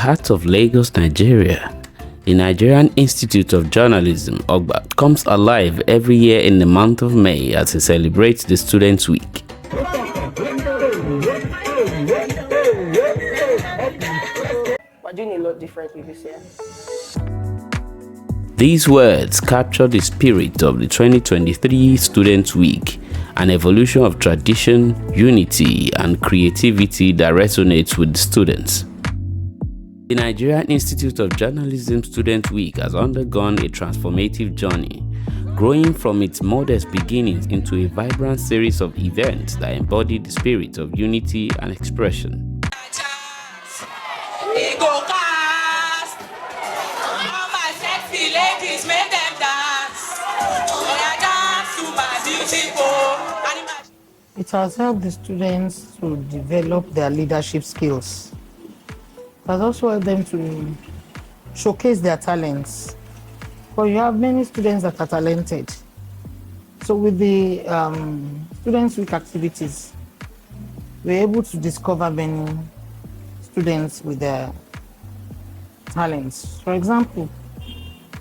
heart of Lagos, Nigeria, the Nigerian Institute of Journalism, OGBA, comes alive every year in the month of May as it celebrates the Students' Week. We're doing a lot differently this year. These words capture the spirit of the 2023 Students' Week, an evolution of tradition, unity, and creativity that resonates with the students. The Nigerian Institute of Journalism Students' Week has undergone a transformative journey, growing from its modest beginnings into a vibrant series of events that embody the spirit of unity and expression. It has helped the students to develop their leadership skills. It has also helped them to showcase their talents. But you have many students that are talented. So with the Students' Week activities, we're able to discover many students with their talents. For example,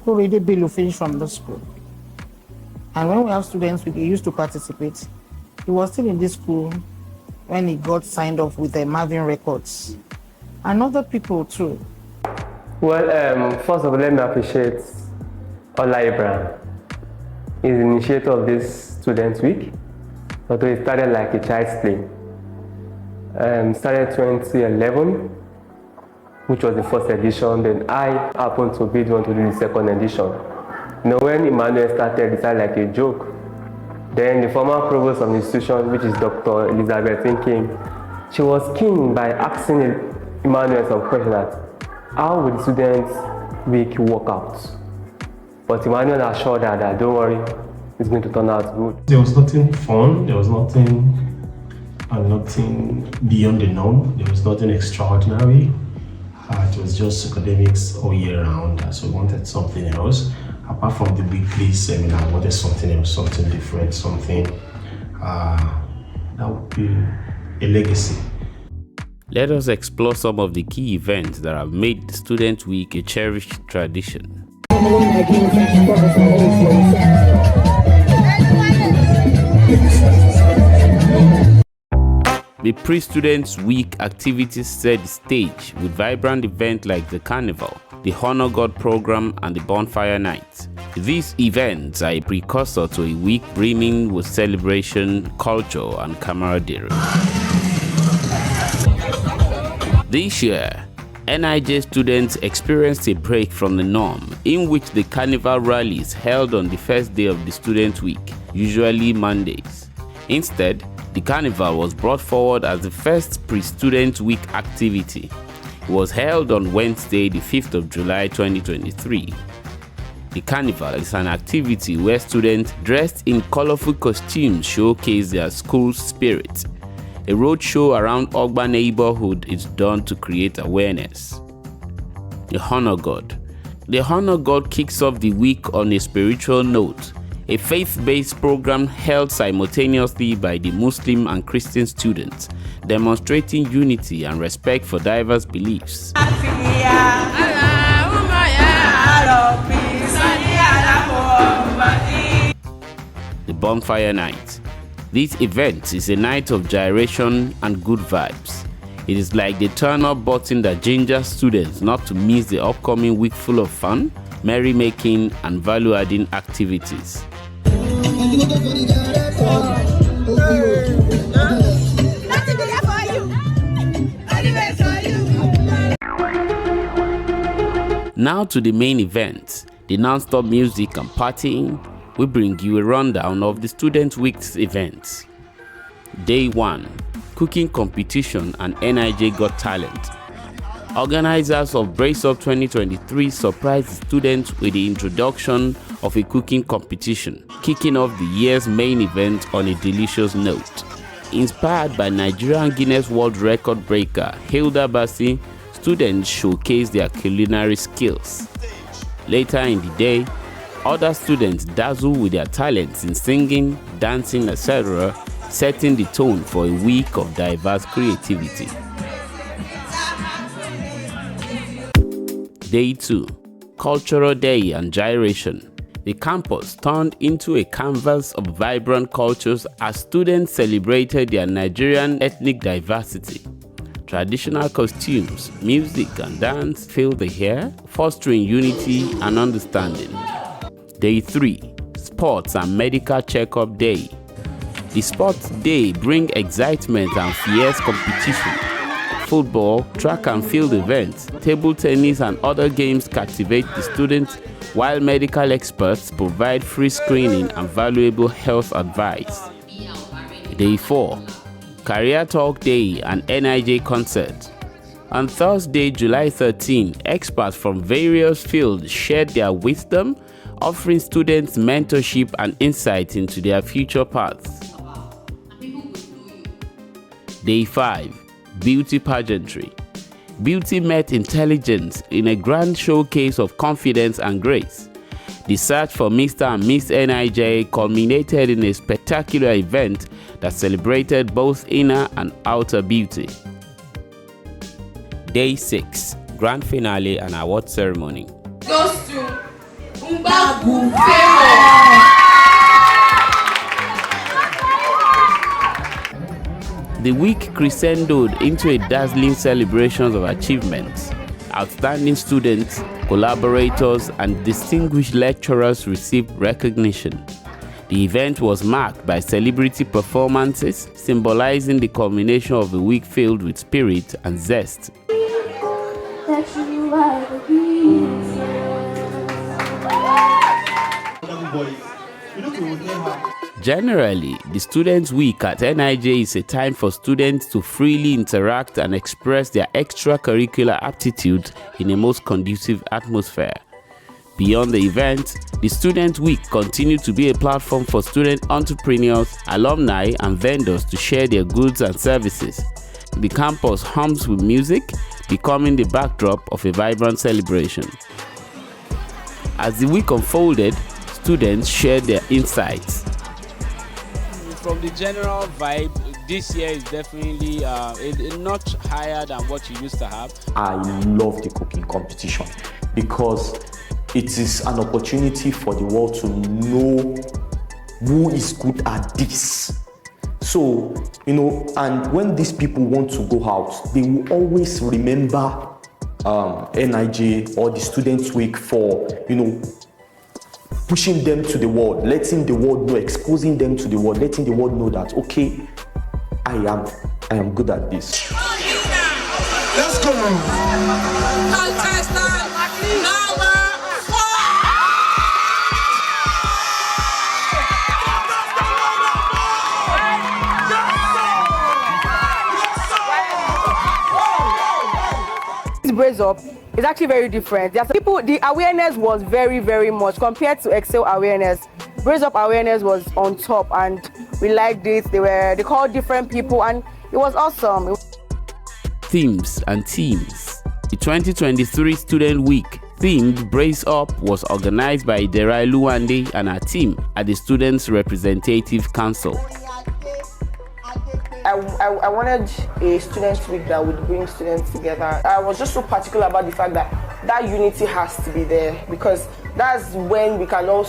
Korede Bello finished from the school. And when we have students who used to participate, he was still in this school when he got signed off with the Marvin Records. And other people too. Well, first of all, let me appreciate Ola Abraham. He's the initiator of this Students' Week. Although it started like a child's play. Started 2011, which was the first edition. Then I happened to be the one to do the second edition. You know, when Emmanuel started, it started like a joke. Then the former provost of the institution, which is Dr. Elizabeth came. She was keen by asking Emmanuel some question that, how would the Students' Week work out? But Emmanuel assured her that, don't worry, it's going to turn out good. There was nothing fun, there was nothing beyond the norm, there was nothing extraordinary. It was just academics all year round, so we wanted something else. Apart from the weekly seminar, I wanted something else, something different, something that would be a legacy. Let us explore some of the key events that have made the Students' Week a cherished tradition. The pre-Students' Week activities set the stage with vibrant events like the Carnival, the Honor God program, and the Bonfire Night. These events are a precursor to a week brimming with celebration, culture, and camaraderie. This year, NIJ students experienced a break from the norm, in which the Carnival rally is held on the first day of the Students' Week, usually Mondays. Instead, the Carnival was brought forward as the first pre-Students' Week activity. It was held on Wednesday, the 5th of July 2023. The Carnival is an activity where students dressed in colorful costumes showcase their school spirit. A roadshow around Ogba neighborhood is done to create awareness. The Honor God. The Honor God kicks off the week on a spiritual note, a faith-based program held simultaneously by the Muslim and Christian students, demonstrating unity and respect for diverse beliefs. The Bonfire Night. This event is a night of gyration and good vibes. It is like the turn-up button that gingers students not to miss the upcoming week full of fun, merrymaking, and value-adding activities. Now to the main event, the non-stop music and partying. We bring you a rundown of the Students' Week's events. Day 1, Cooking Competition and NIJ Got Talent. Organizers of Brace Up 2023 surprised students with the introduction of a cooking competition, kicking off the year's main event on a delicious note. Inspired by Nigerian Guinness World Record breaker Hilda Bassi, students showcased their culinary skills. Later in the day, other students dazzle with their talents in singing, dancing, etc., setting the tone for a week of diverse creativity. Day 2, Cultural Day and Gyration. The campus turned into a canvas of vibrant cultures as students celebrated their Nigerian ethnic diversity. Traditional costumes, music, and dance filled the air, fostering unity and understanding. Day 3, Sports and Medical Checkup Day. The Sports Day brings excitement and fierce competition. Football, track and field events, table tennis and other games captivate the students, while medical experts provide free screening and valuable health advice. Day 4, Career Talk Day and NIJ Concert. On Thursday, July 13, experts from various fields shared their wisdom, offering students mentorship and insight into their future paths. Day 5, Beauty Pageantry. Beauty met intelligence in a grand showcase of confidence and grace. The search for Mr. and Miss NIJ culminated in a spectacular event that celebrated both inner and outer beauty. Day 6, Grand Finale and Award Ceremony. Goes to Mbagu Favour. The week crescendoed into a dazzling celebration of achievements. Outstanding students, collaborators, and distinguished lecturers received recognition. The event was marked by celebrity performances, symbolizing the culmination of a week filled with spirit and zest. Generally, the Students' Week at NIJ is a time for students to freely interact and express their extracurricular aptitudes in a most conducive atmosphere. Beyond the event, the Students' Week continues to be a platform for student entrepreneurs, alumni, and vendors to share their goods and services. The campus hums with music, becoming the backdrop of a vibrant celebration. As the week unfolded, students shared their insights. From the general vibe, this year is definitely a notch higher than what you used to have. I love the cooking competition because it is an opportunity for the world to know who is good at this. So, and when these people want to go out, they will always remember NIJ or the Students' Week for, pushing them to the world, letting the world know, exposing them to the world, letting the world know that, okay, I am good at this. Let's go. Contestant number 4. Brace up. It's actually very different. There are some people, the awareness was very, very much compared to Excel awareness. Brace Up awareness was on top, and we liked it. They called different people, and it was awesome. Themes and teams. The 2023 Student Week themed Brace Up was organized by Derai Luwande and her team at the Students' Representative Council. I wanted a Students' Week that would bring students together. I was just so particular about the fact that unity has to be there, because that's when we can all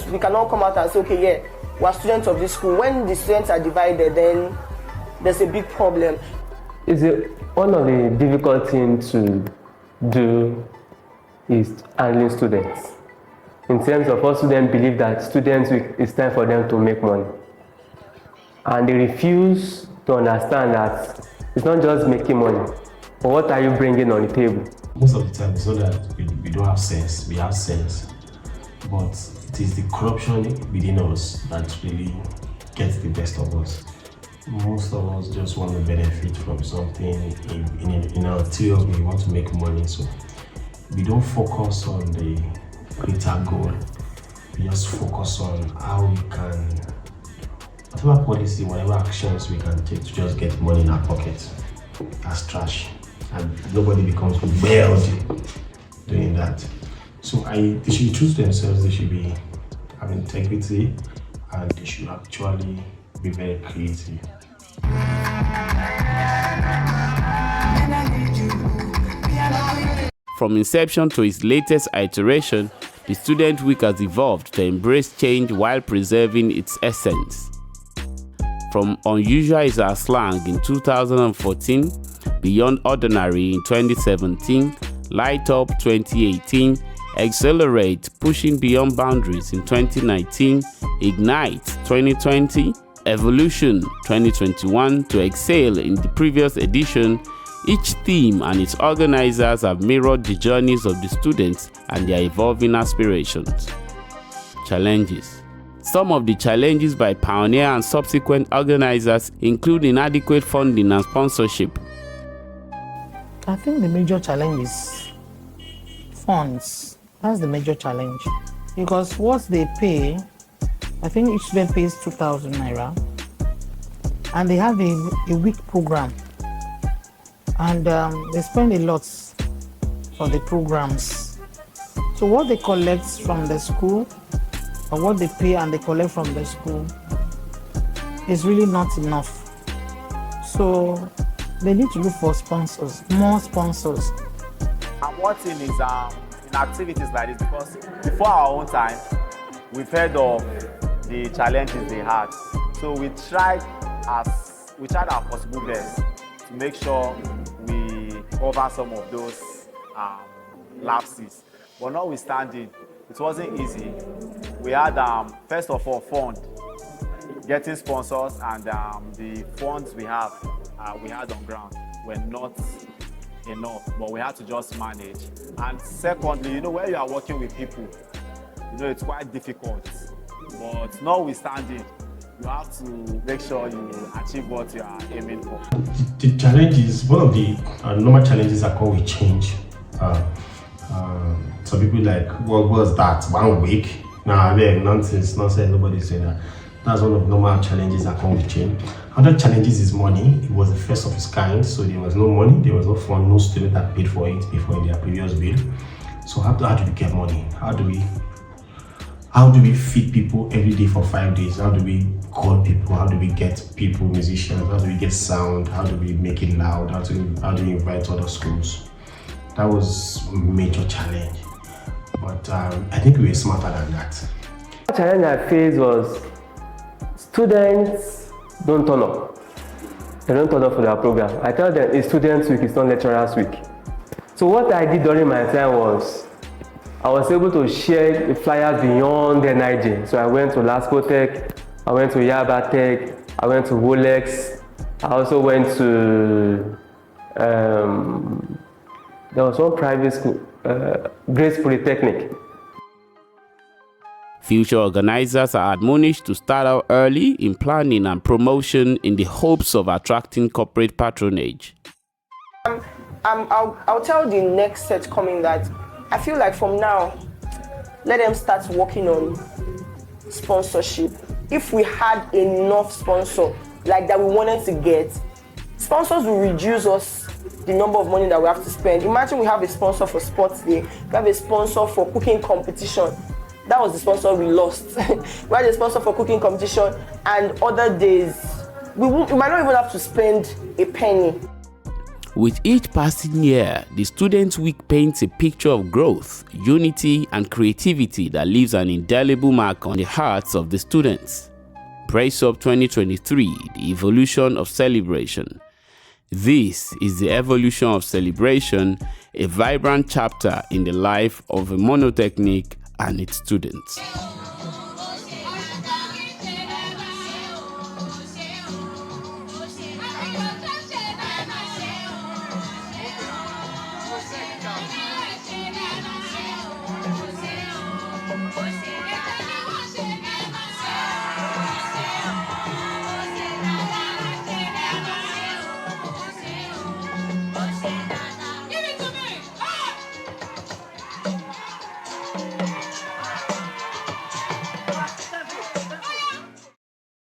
come out and say, okay, yeah, we're students of this school. When the students are divided, then there's a big problem. One of the difficult things to do is handling students. In terms of all students believe that Students' Week is time for them to make money. And they refuse to understand that it's not just making money, but what are you bringing on the table? Most of the time, it's not that we don't have sense, we have sense, but it is the corruption within us that really gets the best of us. Most of us just want to benefit from something in our theory. We want to make money, so we don't focus on the greater goal. We just focus on how we can, whatever policy, whatever actions we can take to just get money in our pockets. That's trash, and nobody becomes wealthy doing that. So they should choose themselves. They should have integrity, and they should actually be very creative. From inception to its latest iteration, the Student Week has evolved to embrace change while preserving its essence. From Unusual is Our Slang in 2014, Beyond Ordinary in 2017, Light Up 2018, Accelerate Pushing Beyond Boundaries in 2019, Ignite 2020, Evolution 2021 to Excel in the previous edition, each theme and its organizers have mirrored the journeys of the students and their evolving aspirations. Challenges. Some of the challenges by pioneer and subsequent organizers include inadequate funding and sponsorship. I think the major challenge is funds. That's the major challenge. Because what they pay, I think each student pays 2,000 naira. And they have a week program. And they spend a lot for the programs. So what they collect from the school, or what they pay and they collect from the school, is really not enough. So they need to look for sponsors, more sponsors. And one thing is in activities like this, because before our own time, we've heard of the challenges they had. So we tried our possible best to make sure we cover some of those lapses. But notwithstanding, it wasn't easy. We had, first of all, fund, getting sponsors, and the funds we had on ground were not enough, but we had to just manage. And secondly, when you are working with people, it's quite difficult. But notwithstanding, you have to make sure you achieve what you are aiming for. The challenge is, one of the normal challenges that come with change. Some people like, what was that? 1 week? Nah, nonsense, nobody's saying that. That's one of the normal challenges that come with change. Other challenges is money. It was the first of its kind, so there was no money, there was no fund, no student that paid for it before in their previous bill. So how do we get money? How do we feed people every day for 5 days? How do we call people? How do we get people, musicians? How do we get sound? How do we make it loud? How do we invite other schools? That was a major challenge. But I think we were smarter than that. The challenge I faced was students don't turn up. They don't turn up for their program. I tell them it's Students Week, it's not Lecturers Week. So what I did during my time was I was able to share the flyers beyond the NIG. So I went to Lasco Tech, I went to Yaba Tech, I went to Wolex, I also went to, there was one private school, Grace Polytechnic. Future organizers are admonished to start out early in planning and promotion in the hopes of attracting corporate patronage. I'll tell the next set coming that I feel like from now, let them start working on sponsorship. If we had enough sponsor like that we wanted to get, sponsors will reduce us the number of money that we have to spend. Imagine we have a sponsor for sports day, we have a sponsor for cooking competition. That was the sponsor we lost. We had a sponsor for cooking competition, and other days we might not even have to spend a penny. With each passing year, the Student Week paints a picture of growth, unity, and creativity that leaves an indelible mark on the hearts of the students. Brace Up 2023, the evolution of celebration. This is the evolution of celebration, a vibrant chapter in the life of a monotechnic and its students.